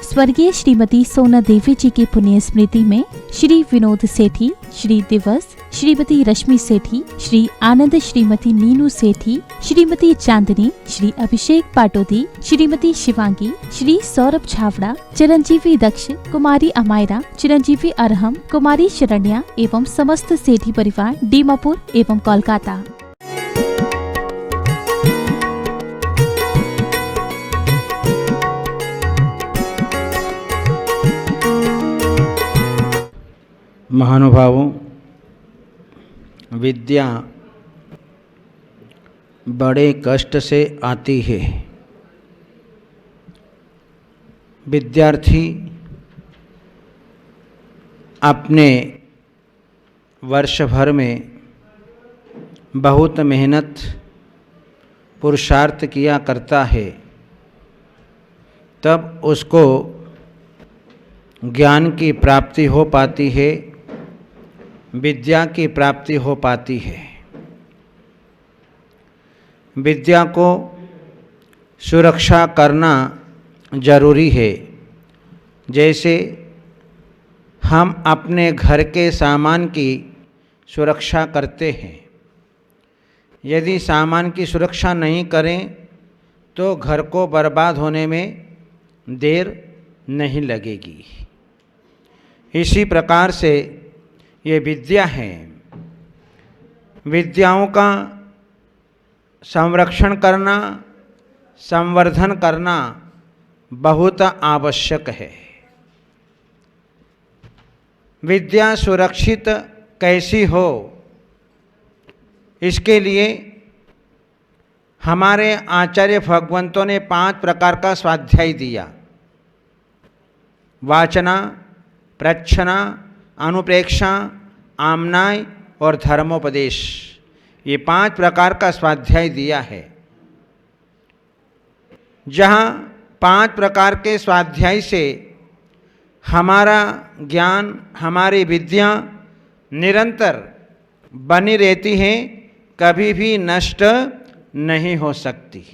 स्वर्गीय श्रीमती सोना देवी जी की पुण्य स्मृति में श्री विनोद सेठी, श्री दिवस, श्रीमती रश्मि सेठी, श्री आनंद, श्रीमती नीनू सेठी, श्रीमती चांदनी, श्री अभिषेक पाटोदी, श्रीमती शिवांगी, श्री सौरभ छावड़ा, चिरंजीवी दक्ष, कुमारी अमायरा, चिरंजीवी अरहम, कुमारी शरण्या एवं समस्त सेठी परिवार दीमापुर एवं कोलकाता। महानुभावों, विद्या बड़े कष्ट से आती है। विद्यार्थी अपने वर्ष भर में बहुत मेहनत पुरुषार्थ किया करता है, तब उसको ज्ञान की प्राप्ति हो पाती है, विद्या की प्राप्ति हो पाती है। विद्या को सुरक्षा करना जरूरी है। जैसे हम अपने घर के सामान की सुरक्षा करते हैं, यदि सामान की सुरक्षा नहीं करें तो घर को बर्बाद होने में देर नहीं लगेगी। इसी प्रकार से ये विद्या है। विद्याओं का संरक्षण करना, संवर्धन करना बहुत आवश्यक है। विद्या सुरक्षित कैसी हो, इसके लिए हमारे आचार्य भगवंतों ने 5 प्रकार का स्वाध्याय दिया। वाचना, प्रच्छना, अनुप्रेक्षा, आमनाय और धर्मोपदेश, ये 5 प्रकार का स्वाध्याय दिया है। जहाँ 5 प्रकार के स्वाध्याय से हमारा ज्ञान, हमारी विद्या निरंतर बनी रहती है, कभी भी नष्ट नहीं हो सकती।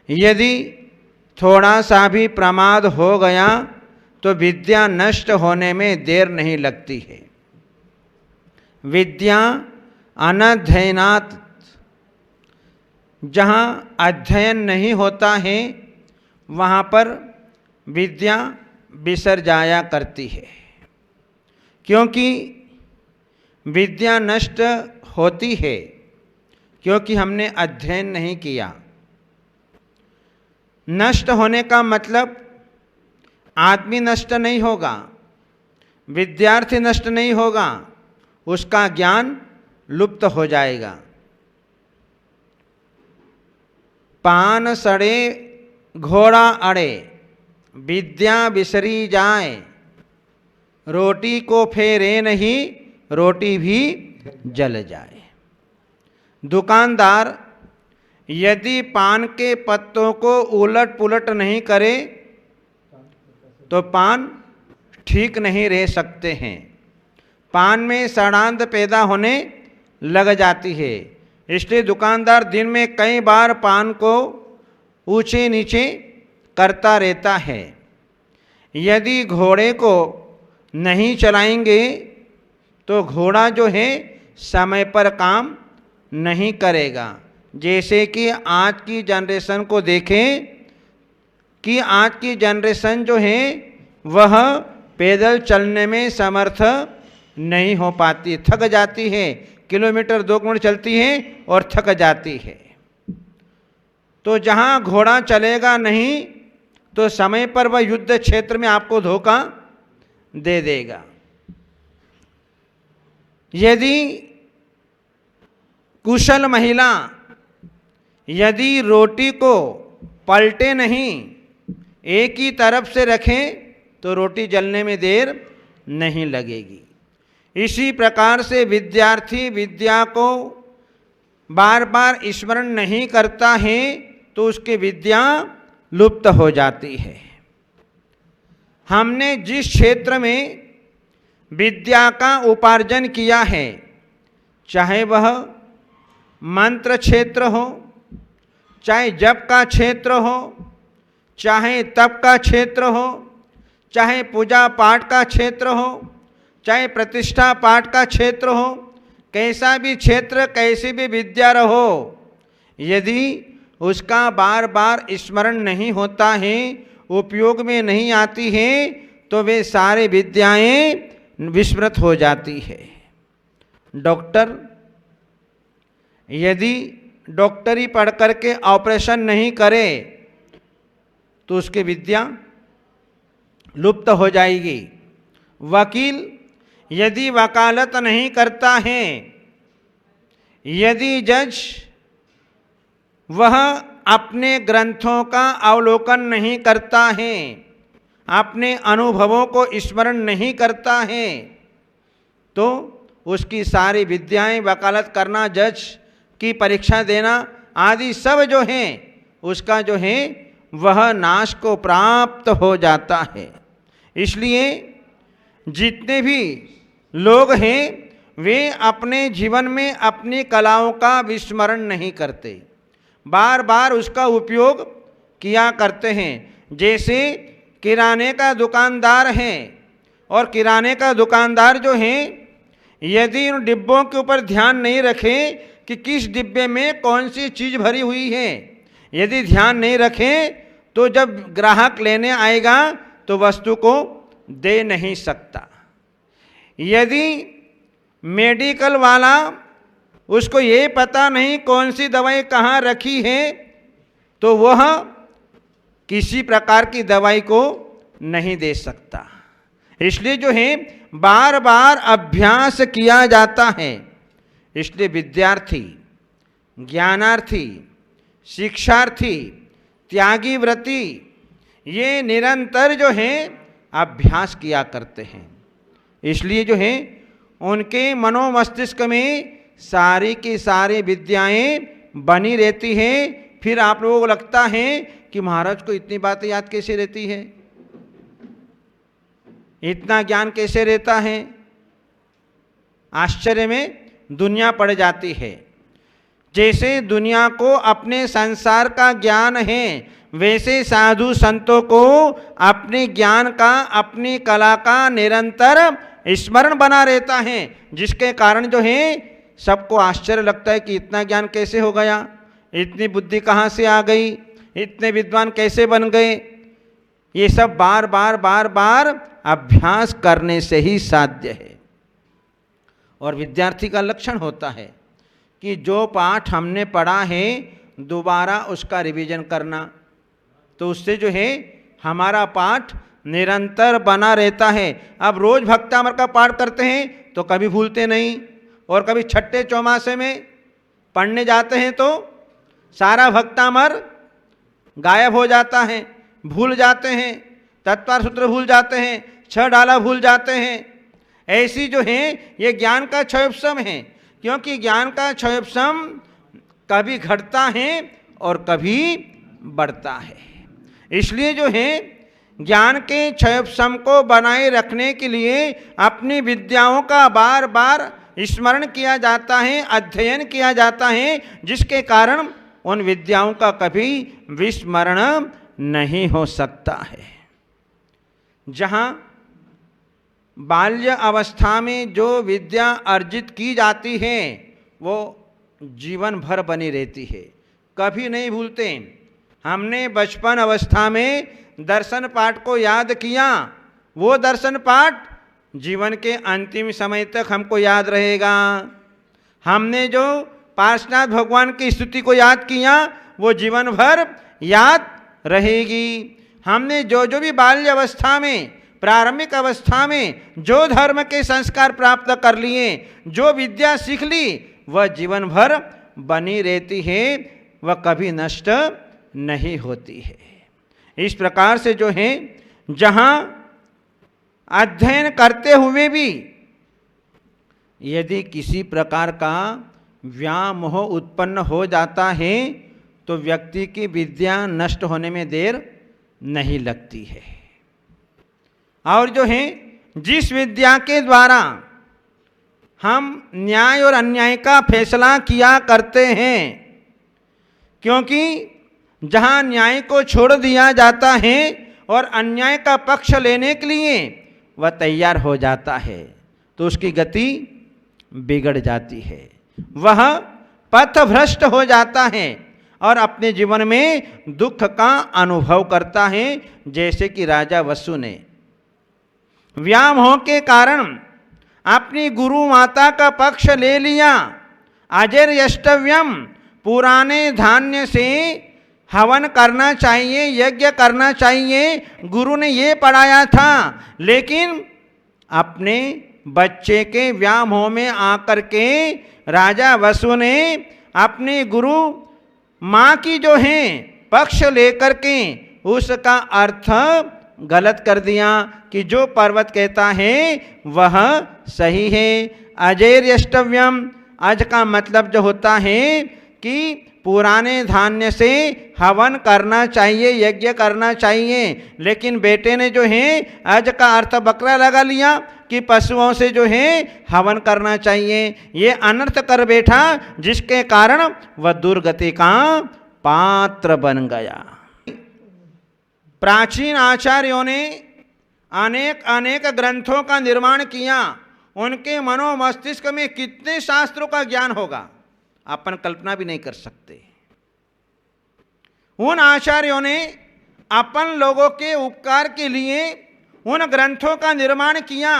यदि थोड़ा सा भी प्रमाद हो गया तो विद्या नष्ट होने में देर नहीं लगती है। विद्या अनध्ययनात्, जहाँ अध्ययन नहीं होता है वहाँ पर विद्या बिसर जाया करती है, क्योंकि विद्या नष्ट होती है क्योंकि हमने अध्ययन नहीं किया। नष्ट होने का मतलब आदमी नष्ट नहीं होगा, विद्यार्थी नष्ट नहीं होगा, उसका ज्ञान लुप्त हो जाएगा। पान सड़े घोड़ा अड़े, विद्या बिसरी जाए, रोटी को फेरे नहीं, रोटी भी जल जाए। दुकानदार यदि पान के पत्तों को उलट पुलट नहीं करे तो पान ठीक नहीं रह सकते हैं। पान में सड़ांध पैदा होने लग जाती है, इसलिए दुकानदार दिन में कई बार पान को ऊंचे नीचे करता रहता है। यदि घोड़े को नहीं चलाएंगे तो घोड़ा जो है समय पर काम नहीं करेगा। जैसे कि आज की जनरेशन को देखें कि आज की जनरेशन जो है वह पैदल चलने में समर्थ नहीं हो पाती, थक जाती है। किलोमीटर 2 किलोमीटर चलती है और थक जाती है। तो जहाँ घोड़ा चलेगा नहीं तो समय पर वह युद्ध क्षेत्र में आपको धोखा दे देगा। यदि कुशल महिला यदि रोटी को पलटे नहीं, एक ही तरफ से रखें तो रोटी जलने में देर नहीं लगेगी। इसी प्रकार से विद्यार्थी विद्या को बार बार स्मरण नहीं करता है तो उसकी विद्या लुप्त हो जाती है। हमने जिस क्षेत्र में विद्या का उपार्जन किया है, चाहे वह मंत्र क्षेत्र हो, चाहे जप का क्षेत्र हो, चाहे तप का क्षेत्र हो, चाहे पूजा पाठ का क्षेत्र हो, चाहे प्रतिष्ठा पाठ का क्षेत्र हो, कैसा भी क्षेत्र, कैसी भी विद्या रहो, यदि उसका बार बार स्मरण नहीं होता है, उपयोग में नहीं आती है, तो वे सारे विद्याएं विस्मृत हो जाती है। डॉक्टर यदि डॉक्टरी पढ़ करके ऑपरेशन नहीं करे तो उसकी विद्या लुप्त हो जाएगी। वकील यदि वकालत नहीं करता है, यदि जज वह अपने ग्रंथों का अवलोकन नहीं करता है, अपने अनुभवों को स्मरण नहीं करता है, तो उसकी सारी विद्याएं, वकालत करना, जज की परीक्षा देना आदि सब जो हैं उसका जो है वह नाश को प्राप्त हो जाता है। इसलिए जितने भी लोग हैं वे अपने जीवन में अपनी कलाओं का विस्मरण नहीं करते, बार बार उसका उपयोग किया करते हैं। जैसे किराने का दुकानदार है, और किराने का दुकानदार जो है यदि उन डिब्बों के ऊपर ध्यान नहीं रखे कि किस डिब्बे में कौन सी चीज़ भरी हुई है, यदि ध्यान नहीं रखे तो जब ग्राहक लेने आएगा तो वस्तु को दे नहीं सकता। यदि मेडिकल वाला उसको ये पता नहीं कौन सी दवाई कहाँ रखी है, तो वह किसी प्रकार की दवाई को नहीं दे सकता। इसलिए जो है बार बार अभ्यास किया जाता है। इसलिए विद्यार्थी, ज्ञानार्थी, शिक्षार्थी, त्यागी व्रती ये निरंतर जो है अभ्यास किया करते हैं। इसलिए जो है उनके मनोमस्तिष्क में सारी की सारी विद्याएं बनी रहती हैं। फिर आप लोगों को लगता है कि महाराज को इतनी बातें याद कैसे रहती है, इतना ज्ञान कैसे रहता है। आश्चर्य में दुनिया पड़ जाती है। जैसे दुनिया को अपने संसार का ज्ञान है, वैसे साधु संतों को अपने ज्ञान का, अपनी कला का निरंतर स्मरण बना रहता है, जिसके कारण जो है सबको आश्चर्य लगता है कि इतना ज्ञान कैसे हो गया, इतनी बुद्धि कहाँ से आ गई, इतने विद्वान कैसे बन गए। ये सब बार बार बार बार अभ्यास करने से ही साध्य है। और विद्यार्थी का लक्षण होता है कि जो पाठ हमने पढ़ा है दोबारा उसका रिवीजन करना, तो उससे जो है हमारा पाठ निरंतर बना रहता है। अब रोज भक्तामर का पाठ करते हैं तो कभी भूलते नहीं, और कभी छठे चौमासे में पढ़ने जाते हैं तो सारा भक्तामर गायब हो जाता है, भूल जाते हैं, तत्वार सूत्र भूल जाते हैं, छह डाला भूल जाते हैं। ऐसी जो है ये ज्ञान का क्षयोपशम है, क्योंकि ज्ञान का क्षयोपशम कभी घटता है और कभी बढ़ता है। इसलिए जो है ज्ञान के क्षयोपशम को बनाए रखने के लिए अपनी विद्याओं का बार बार स्मरण किया जाता है, अध्ययन किया जाता है, जिसके कारण उन विद्याओं का कभी विस्मरण नहीं हो सकता है। जहाँ बाल्य अवस्था में जो विद्या अर्जित की जाती है वो जीवन भर बनी रहती है, कभी नहीं भूलते। हमने बचपन अवस्था में दर्शन पाठ को याद किया, वो दर्शन पाठ जीवन के अंतिम समय तक हमको याद रहेगा। हमने जो पार्श्वनाथ भगवान की स्तुति को याद किया वो जीवन भर याद रहेगी। हमने जो जो भी बाल्य अवस्था में, प्रारंभिक अवस्था में जो धर्म के संस्कार प्राप्त कर लिए, जो विद्या सीख ली, वह जीवन भर बनी रहती है, वह कभी नष्ट नहीं होती है। इस प्रकार से जो है जहाँ अध्ययन करते हुए भी यदि किसी प्रकार का व्यामोह उत्पन्न हो जाता है तो व्यक्ति की विद्या नष्ट होने में देर नहीं लगती है। और जो है जिस विद्या के द्वारा हम न्याय और अन्याय का फैसला किया करते हैं, क्योंकि जहां न्याय को छोड़ दिया जाता है और अन्याय का पक्ष लेने के लिए वह तैयार हो जाता है तो उसकी गति बिगड़ जाती है, वह पथ भ्रष्ट हो जाता है और अपने जीवन में दुख का अनुभव करता है। जैसे कि राजा वसु ने व्यामोह के कारण अपनी गुरु माता का पक्ष ले लिया। अजर्यष्टव्यम, पुराने धान्य से हवन करना चाहिए, यज्ञ करना चाहिए, गुरु ने ये पढ़ाया था, लेकिन अपने बच्चे के व्यामोह में आकर के राजा वसु ने अपने गुरु माँ की जो है पक्ष लेकर के उसका अर्थ गलत कर दिया कि जो पर्वत कहता है वह सही है। अजैर्यष्टव्यम, अज का मतलब जो होता है कि पुराने धान्य से हवन करना चाहिए, यज्ञ करना चाहिए, लेकिन बेटे ने जो है अज का अर्थ बकरा लगा लिया कि पशुओं से जो है हवन करना चाहिए। ये अनर्थ कर बैठा जिसके कारण वह दुर्गति का पात्र बन गया। प्राचीन आचार्यों ने अनेक अनेक ग्रंथों का निर्माण किया। उनके मनोमस्तिष्क में कितने शास्त्रों का ज्ञान होगा अपन कल्पना भी नहीं कर सकते। उन आचार्यों ने अपन लोगों के उपकार के लिए उन ग्रंथों का निर्माण किया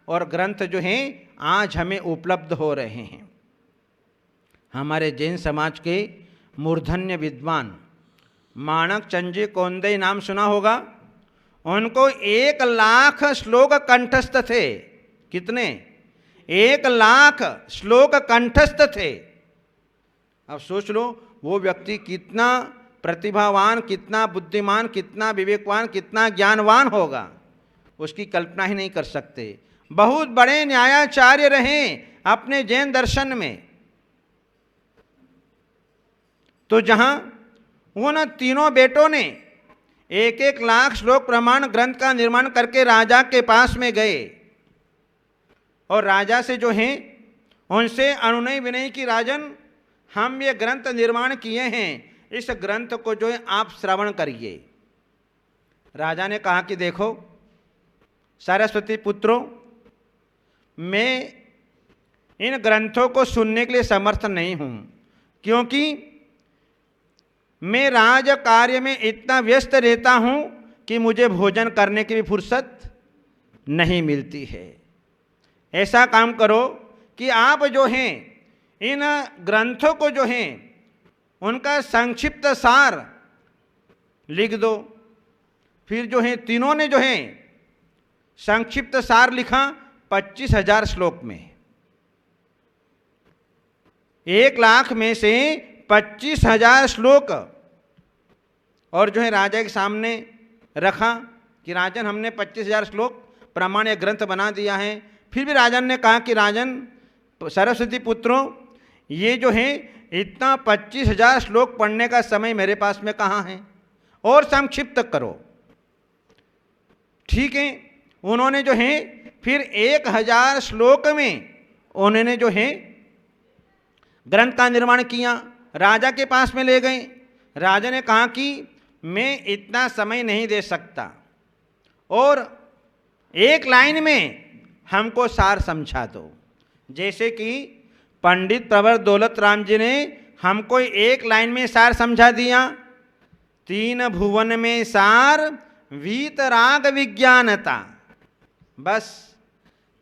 और ग्रंथ जो हैं आज हमें उपलब्ध हो रहे हैं। हमारे जैन समाज के मूर्धन्य विद्वान माणक चंजी कोंदे नाम सुना होगा। उनको 1 लाख श्लोक कंठस्थ थे। कितने? 1 लाख श्लोक कंठस्थ थे। अब सोच लो वो व्यक्ति कितना प्रतिभावान, कितना बुद्धिमान, कितना विवेकवान, कितना ज्ञानवान होगा, उसकी कल्पना ही नहीं कर सकते। बहुत बड़े न्यायाचार्य रहे अपने जैन दर्शन में। तो जहां उन तीनों बेटों ने 1-1 लाख श्लोक प्रमाण ग्रंथ का निर्माण करके राजा के पास में गए और राजा से जो हैं उनसे अनुनय विनय की, राजन हम ये ग्रंथ निर्माण किए हैं, इस ग्रंथ को जो है आप श्रवण करिए। राजा ने कहा कि देखो सरस्वती पुत्रों, मैं इन ग्रंथों को सुनने के लिए समर्थ नहीं हूं, क्योंकि मैं राज कार्य में इतना व्यस्त रहता हूं कि मुझे भोजन करने की भी फुर्सत नहीं मिलती है। ऐसा काम करो कि आप जो हैं इन ग्रंथों को जो हैं उनका संक्षिप्त सार लिख दो। फिर जो है तीनों ने जो है संक्षिप्त सार लिखा 25,000 श्लोक में। 1 लाख में से 25,000 श्लोक और जो है राजा के सामने रखा कि राजन हमने 25,000 श्लोक प्रमाण ग्रंथ बना दिया है। फिर भी राजन ने कहा कि राजन सरस्वती पुत्रों, ये जो है इतना 25,000 श्लोक पढ़ने का समय मेरे पास में कहाँ है, और संक्षिप्त करो। ठीक है, उन्होंने जो है फिर 1,000 श्लोक में उन्होंने जो है ग्रंथ का निर्माण किया, राजा के पास में ले गए। राजा ने कहा कि मैं इतना समय नहीं दे सकता और 1 लाइन में हमको सार समझा दो। जैसे कि पंडित प्रवर दौलत राम जी ने हमको 1 लाइन में सार समझा दिया। 3 भुवन में सार वीतराग विज्ञानता, बस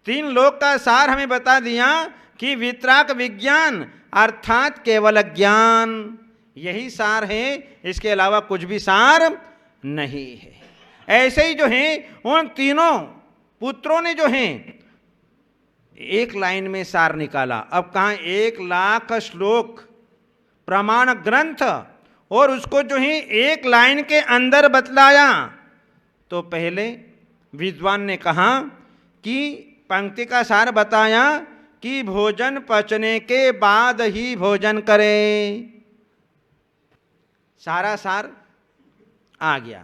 3 लोक का सार हमें बता दिया कि वीतराग विज्ञान अर्थात केवल ज्ञान, यही सार है, इसके अलावा कुछ भी सार नहीं है। ऐसे ही जो है उन तीनों पुत्रों ने जो है 1 लाइन में सार निकाला। अब कहाँ 1 लाख श्लोक प्रमाण ग्रंथ और उसको जो है 1 लाइन के अंदर बतलाया। तो पहले विद्वान ने कहा कि पंक्ति का सार बताया कि भोजन पचने के बाद ही भोजन करें। सारा सार आ गया,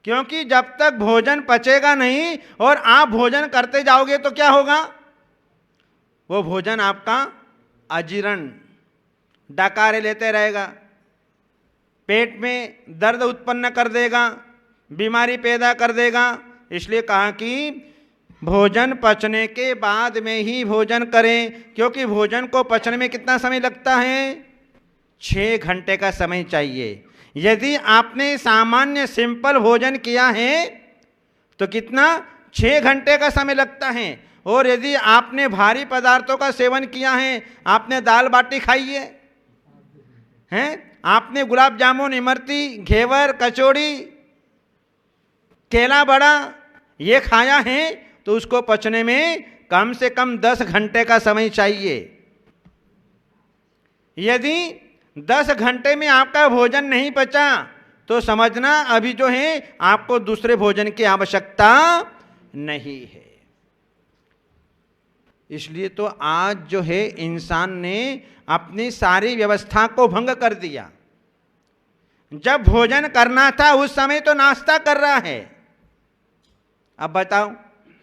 क्योंकि जब तक भोजन पचेगा नहीं और आप भोजन करते जाओगे तो क्या होगा, वो भोजन आपका अजीर्ण डकारे लेते रहेगा। पेट में दर्द उत्पन्न कर देगा, बीमारी पैदा कर देगा। इसलिए कहा कि भोजन पचने के बाद में ही भोजन करें, क्योंकि भोजन को पचने में कितना समय लगता है? 6 घंटे का समय चाहिए। यदि आपने सामान्य सिंपल भोजन किया है तो कितना? 6 घंटे का समय लगता है। और यदि आपने भारी पदार्थों का सेवन किया है, आपने दाल बाटी खाई है, आपने गुलाब जामुन, इमरती, घेवर, कचौड़ी, केला बड़ा ये खाया है, तो उसको पचने में कम से कम 10 घंटे का समय चाहिए। यदि 10 घंटे में आपका भोजन नहीं पचा तो समझना अभी जो है आपको दूसरे भोजन की आवश्यकता नहीं है। इसलिए तो आज जो है इंसान ने अपनी सारी व्यवस्था को भंग कर दिया। जब भोजन करना था उस समय तो नाश्ता कर रहा है। अब बताओ,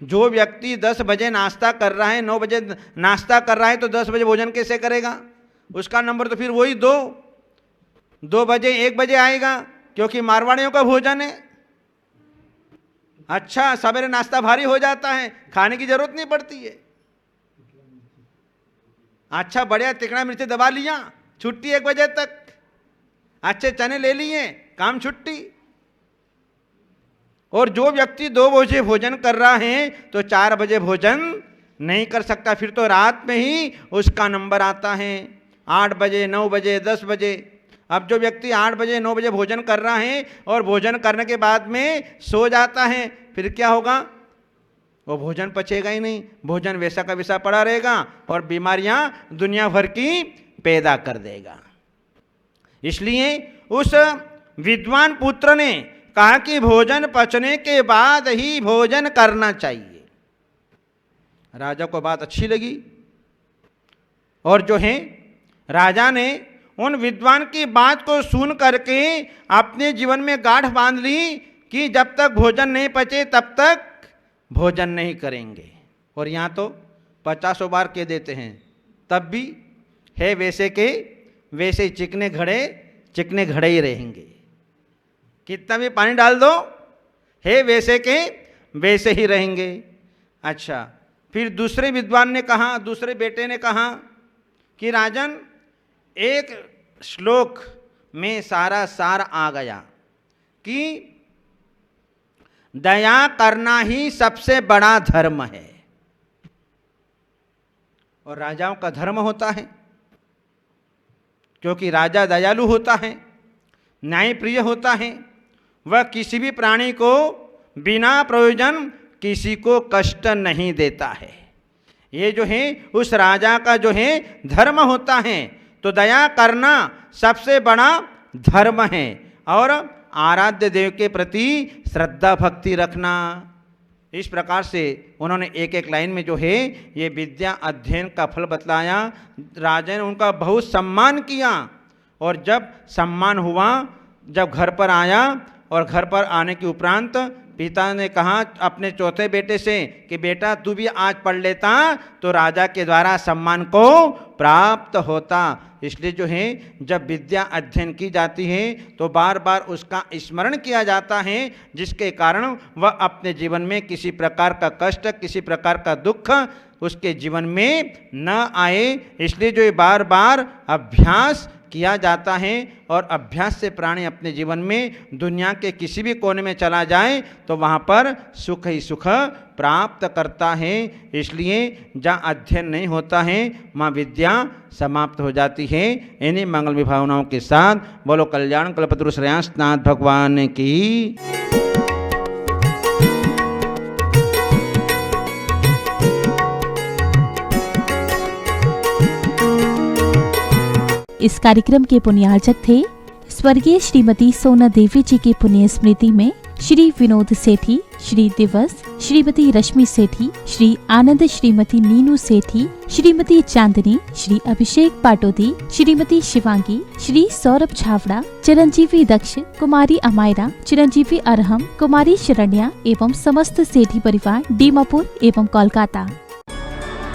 जो व्यक्ति 10 बजे नाश्ता कर रहा है, 9 बजे नाश्ता कर रहा है, तो 10 बजे भोजन कैसे करेगा? उसका नंबर तो फिर वही 2 बजे 1 बजे आएगा, क्योंकि मारवाड़ियों का भोजन है। अच्छा, सवेरे नाश्ता भारी हो जाता है, खाने की जरूरत नहीं पड़ती है। अच्छा, बढ़िया तिकड़ा मिर्ची दबा लिया, छुट्टी 1 बजे तक, अच्छे चने ले लिए, काम छुट्टी। और जो व्यक्ति 2 बजे भोजन कर रहा है तो 4 बजे भोजन नहीं कर सकता, फिर तो रात में ही उसका नंबर आता है, 8 बजे, 9 बजे, 10 बजे। अब जो व्यक्ति 8 बजे 9 बजे भोजन कर रहा है और भोजन करने के बाद में सो जाता है, फिर क्या होगा? वो भोजन पचेगा ही नहीं, भोजन वैसा का वैसा पड़ा रहेगा और बीमारियां दुनिया भर की पैदा कर देगा। इसलिए उस विद्वान पुत्र ने कहा कि भोजन पचने के बाद ही भोजन करना चाहिए। राजा को बात अच्छी लगी और जो है राजा ने उन विद्वान की बात को सुन करके अपने जीवन में गांठ बांध ली कि जब तक भोजन नहीं पचे तब तक भोजन नहीं करेंगे। और यहाँ तो 50 बार कह देते हैं, तब भी है वैसे के वैसे चिकने घड़े ही रहेंगे। कितना भी पानी डाल दो, है वैसे के वैसे ही रहेंगे। अच्छा, फिर दूसरे विद्वान ने कहा, दूसरे बेटे ने कहा कि राजन, एक श्लोक में सारा सार आ गया कि दया करना ही सबसे बड़ा धर्म है। और राजाओं का धर्म होता है, क्योंकि राजा दयालु होता है, न्यायप्रिय होता है। वह किसी भी प्राणी को बिना प्रयोजन किसी को कष्ट नहीं देता है। ये जो है उस राजा का जो है धर्म होता है। तो दया करना सबसे बड़ा धर्म है और आराध्य देव के प्रति श्रद्धा भक्ति रखना। इस प्रकार से उन्होंने एक एक लाइन में जो है ये विद्या अध्ययन का फल बतलाया। राजा ने उनका बहुत सम्मान किया और जब सम्मान हुआ, जब घर पर आया और घर पर आने के उपरांत पिता ने कहा अपने चौथे बेटे से कि बेटा तू भी आज पढ़ लेता तो राजा के द्वारा सम्मान को प्राप्त होता। इसलिए जो है जब विद्या अध्ययन की जाती है तो बार बार उसका स्मरण किया जाता है, जिसके कारण वह अपने जीवन में किसी प्रकार का कष्ट, किसी प्रकार का दुख उसके जीवन में न आए। इसलिए जो ये बार बार अभ्यास किया जाता है और अभ्यास से प्राणी अपने जीवन में दुनिया के किसी भी कोने में चला जाए तो वहाँ पर सुख ही सुख प्राप्त करता है। इसलिए जहाँ अध्ययन नहीं होता है वहाँ विद्या समाप्त हो जाती है। इन्हीं मंगल विभावनाओं के साथ बोलो कल्याण कल्पतरु श्रेयांसनाथ भगवान की। इस कार्यक्रम के पुण्यार्चक थे स्वर्गीय श्रीमती सोना देवी जी की पुण्य स्मृति में श्री विनोद सेठी, श्री दिवस, श्रीमती रश्मि सेठी, श्री आनंद श्रीमती नीनू सेठी, श्रीमती चांदनी, श्री अभिषेक पाटोदी, श्रीमती शिवांगी, श्री सौरभ छावड़ा, चिरंजीवी दक्ष, कुमारी अमायरा, चिरंजीवी अरहम, कुमारी शरण्या एवं समस्त सेठी परिवार डीमापुर एवं कोलकाता।